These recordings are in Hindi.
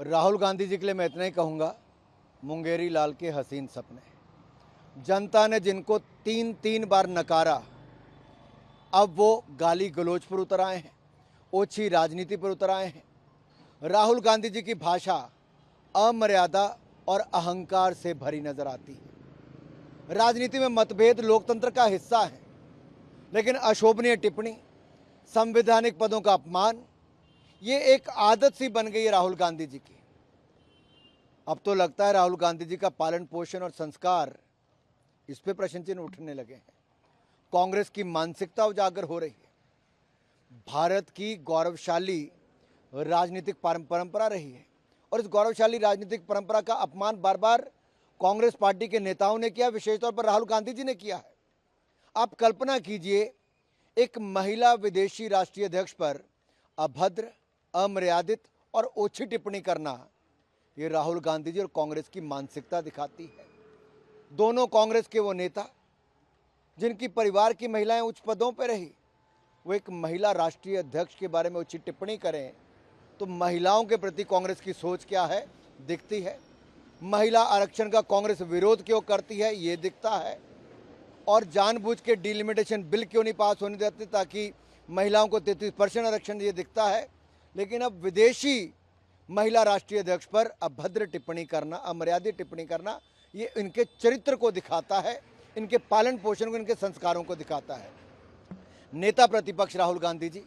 राहुल गांधी जी के लिए मैं इतना ही कहूँगा, मुंगेरी लाल के हसीन सपने। जनता ने जिनको तीन तीन बार नकारा, अब वो गाली गलौज पर उतर आए हैं, ओछी राजनीति पर उतर आए हैं। राहुल गांधी जी की भाषा अमर्यादा और अहंकार से भरी नजर आती है। राजनीति में मतभेद लोकतंत्र का हिस्सा है, लेकिन अशोभनीय टिप्पणी, संवैधानिक पदों का अपमान, ये एक आदत सी बन गई है राहुल गांधी जी की। अब तो लगता है राहुल गांधी जी का पालन पोषण और संस्कार, इस पे प्रश्न चिन्ह उठने लगे हैं। कांग्रेस की मानसिकता उजागर हो रही है। भारत की गौरवशाली राजनीतिक परंपरा रही है और इस गौरवशाली राजनीतिक परंपरा का अपमान बार बार कांग्रेस पार्टी के नेताओं ने किया, विशेष तौर पर राहुल गांधी जी ने किया है। आप कल्पना कीजिए, एक महिला विदेशी राष्ट्रीय अध्यक्ष पर अभद्र, अमर्यादित और ओछी टिप्पणी करना, ये राहुल गांधी जी और कांग्रेस की मानसिकता दिखाती है। दोनों कांग्रेस के वो नेता जिनकी परिवार की महिलाएं उच्च पदों पर रही, वो एक महिला राष्ट्रीय अध्यक्ष के बारे में ओछी टिप्पणी करें तो महिलाओं के प्रति कांग्रेस की सोच क्या है दिखती है। महिला आरक्षण का कांग्रेस विरोध क्यों करती है ये दिखता है। और जानबूझ के डिलिमिटेशन बिल क्यों नहीं पास होने देते ताकि महिलाओं को 33% आरक्षण, ये दिखता है। लेकिन अब विदेशी महिला राष्ट्रीय अध्यक्ष पर अभद्र टिप्पणी करना, अमर्यादित टिप्पणी करना, ये इनके चरित्र को दिखाता है, इनके पालन पोषण को, इनके संस्कारों को दिखाता है। नेता प्रतिपक्ष राहुल गांधी जी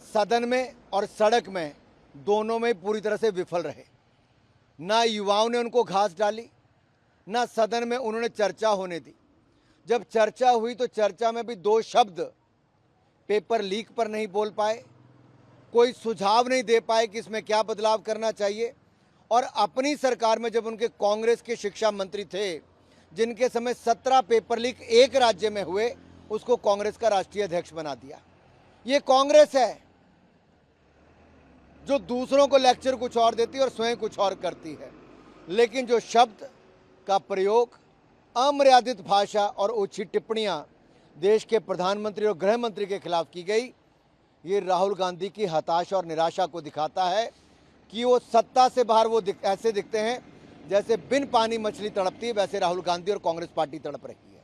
सदन में और सड़क में दोनों में पूरी तरह से विफल रहे। ना युवाओं ने उनको घास डाली, ना सदन में उन्होंने चर्चा होने दी। जब चर्चा हुई तो चर्चा में भी दो शब्द पेपर लीक पर नहीं बोल पाए, कोई सुझाव नहीं दे पाए कि इसमें क्या बदलाव करना चाहिए। और अपनी सरकार में जब उनके कांग्रेस के शिक्षा मंत्री थे, जिनके समय 17 पेपर लीक एक राज्य में हुए, उसको कांग्रेस का राष्ट्रीय अध्यक्ष बना दिया। ये कांग्रेस है जो दूसरों को लेक्चर कुछ और देती है और स्वयं कुछ और करती है। लेकिन जो शब्द का प्रयोग, अमर्यादित भाषा और ओछी टिप्पणियां देश के प्रधानमंत्री और गृह मंत्री के खिलाफ की गई, ये राहुल गांधी की हताशा और निराशा को दिखाता है कि वो सत्ता से बाहर वो ऐसे दिखते हैं जैसे बिन पानी मछली तड़पती है, वैसे राहुल गांधी और कांग्रेस पार्टी तड़प रही है।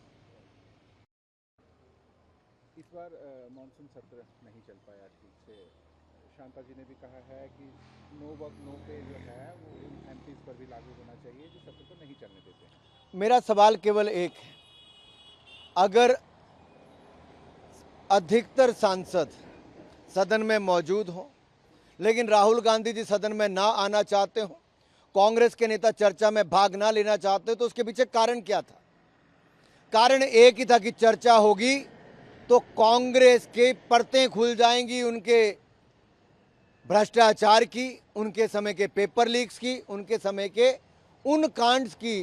इस बार मानसून सत्र नहीं चल पाया ठीक से। शांता जी ने भी कहा है कि नो वर्क नो पे जो है वो एमपीज पर भी लागू होना चाहिए, जो सत्र को नहीं चलने देते हैं। मेरा सवाल केवल एक है, अगर अधिकतर सांसद सदन में मौजूद हों लेकिन राहुल गांधी जी सदन में ना आना चाहते हो, कांग्रेस के नेता चर्चा में भाग ना लेना चाहते, तो उसके पीछे कारण क्या था? कारण एक ही था कि चर्चा होगी तो कांग्रेस के परतें खुल जाएंगी, उनके भ्रष्टाचार की, उनके समय के पेपर लीक्स की, उनके समय के उन कांड्स की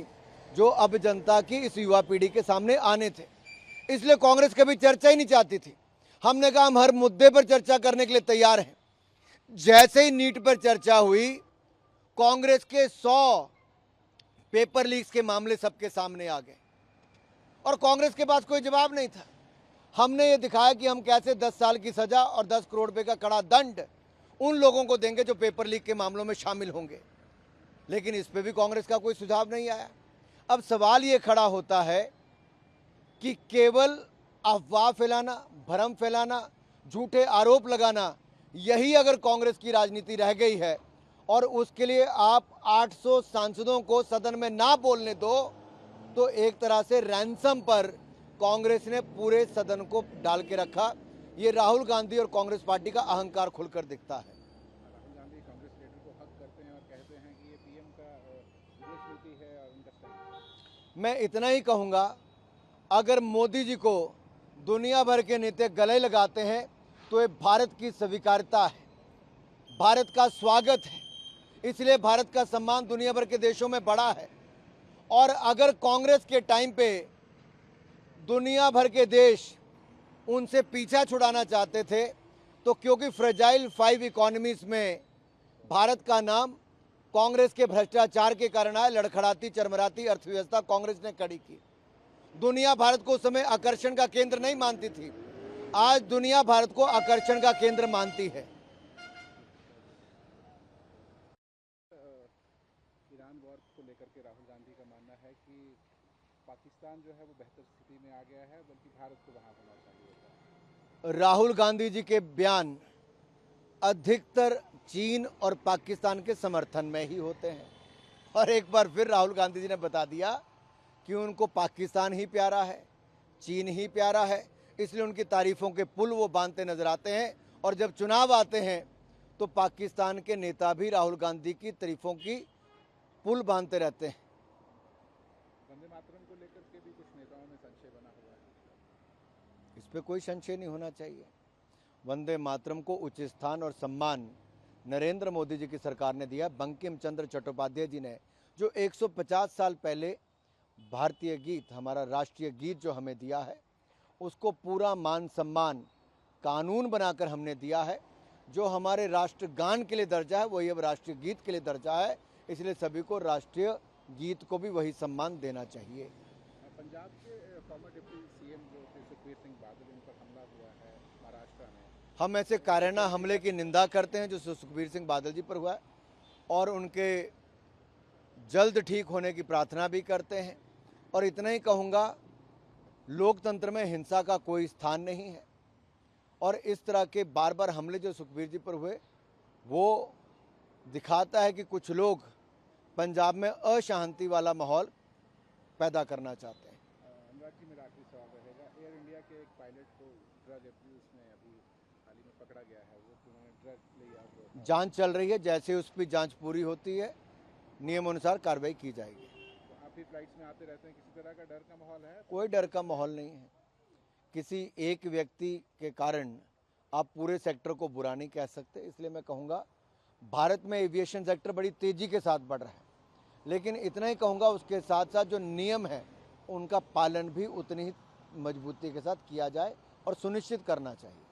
जो अब जनता की इस युवा पीढ़ी के सामने आने थे। इसलिए कांग्रेस कभी चर्चा ही नहीं चाहती थी। हमने कहा हम हर मुद्दे पर चर्चा करने के लिए तैयार हैं। जैसे ही नीट पर चर्चा हुई, कांग्रेस के 100 पेपर लीक्स के मामले सबके सामने आ गए और कांग्रेस के पास कोई जवाब नहीं था। हमने ये दिखाया कि हम कैसे 10 साल की सजा और 10 करोड़ रुपए का कड़ा दंड उन लोगों को देंगे जो पेपर लीक के मामलों में शामिल होंगे। लेकिन इस पे भी कांग्रेस का कोई सुझाव नहीं आया। अब सवाल ये खड़ा होता है कि केवल अफवाह फैलाना, भ्रम फैलाना, झूठे आरोप लगाना, यही अगर कांग्रेस की राजनीति रह गई है और उसके लिए आप 800 सांसदों को सदन में ना बोलने दो, तो एक तरह से रैंसम पर कांग्रेस ने पूरे सदन को डाल के रखा। ये राहुल गांधी और कांग्रेस पार्टी का अहंकार खुलकर दिखता है। राहुल गांधी कांग्रेस लीडर को हक करते हैं और कहते हैं कि ये पीएम का विदेश नीति है और उनका स्टाइल। मैं इतना ही कहूँगा, अगर मोदी जी को दुनिया भर के नेता गले लगाते हैं तो ये भारत की स्वीकार्यता है, भारत का स्वागत है, इसलिए भारत का सम्मान दुनिया भर के देशों में बड़ा है। और अगर कांग्रेस के टाइम पे दुनिया भर के देश उनसे पीछा छुड़ाना चाहते थे, तो क्योंकि फ्रेजाइल 5 इकोनॉमीज में भारत का नाम कांग्रेस के भ्रष्टाचार के कारण आया, लड़खड़ाती चरमराती अर्थव्यवस्था कांग्रेस ने खड़ी की। दुनिया भारत को उस समय आकर्षण का केंद्र नहीं मानती थी, आज दुनिया भारत को आकर्षण का केंद्र मानती है। ईरान वॉर को लेकर के राहुल गांधी का मानना है कि पाकिस्तान जो है वो बेहतर स्थिति में आ गया है, बल्कि भारत को वहाँ होना चाहिए था। राहुल गांधी जी के बयान अधिकतर चीन और पाकिस्तान के समर्थन में ही होते हैं, और एक बार फिर राहुल गांधी जी ने बता दिया कि उनको पाकिस्तान ही प्यारा है, चीन ही प्यारा है, इसलिए उनकी तारीफों के पुल वो बांधते नजर आते हैं। और जब चुनाव आते हैं तो पाकिस्तान के नेता भी राहुल गांधी की तारीफों की पुल बांधते रहते हैं। वंदे मातरम को लेकर के भी कुछ नेताओं में संशय बना हुआ है। इस पे कोई संशय नहीं होना चाहिए। वंदे मातरम को उचित स्थान और सम्मान नरेंद्र मोदी जी की सरकार ने दिया। बंकिम चंद्र चट्टोपाध्याय जी ने जो 150 साल पहले भारतीय गीत, हमारा राष्ट्रीय गीत जो हमें दिया है, उसको पूरा मान सम्मान कानून बनाकर हमने दिया है। जो हमारे राष्ट्रगान के लिए दर्जा है वही अब राष्ट्रीय गीत के लिए दर्जा है, इसलिए सभी को राष्ट्रीय गीत को भी वही सम्मान देना चाहिए। पंजाब के फॉर्मर डिप्टी सीएम जो थे सुखबीर सिंह बादल, उन पर हमला हुआ है महाराष्ट्र में। हम ऐसे कायराना हमले की निंदा करते हैं जो सुखबीर सिंह बादल जी पर हुआ है, और उनके जल्द ठीक होने की प्रार्थना भी करते हैं। और इतना ही कहूँगा, लोकतंत्र में हिंसा का कोई स्थान नहीं है, और इस तरह के बार बार हमले जो सुखबीर जी पर हुए वो दिखाता है कि कुछ लोग पंजाब में अशांति वाला माहौल पैदा करना चाहते हैं। अनुराग जी, मेरा आखिरी सवाल रहेगा, एयर इंडिया के एक पायलट को ड्रग अब्यूज में अभी हाल ही में पकड़ा गया है, वो उन्होंने ड्रग लिया। जांच चल रही है, जैसे उस पर जांच पूरी होती है नियम अनुसार कार्रवाई की जाएगी। तो आप भी फ्लाइट्स में आते रहते हैं, किसी तरह का डर का माहौल है? कोई डर का माहौल नहीं है। किसी एक व्यक्ति के कारण आप पूरे सेक्टर को बुरा नहीं कह सकते, इसलिए मैं कहूँगा भारत में एविएशन सेक्टर बड़ी तेज़ी के साथ बढ़ रहा है, लेकिन इतना ही कहूँगा उसके साथ साथ जो नियम है उनका पालन भी उतनी ही मजबूती के साथ किया जाए और सुनिश्चित करना चाहिए।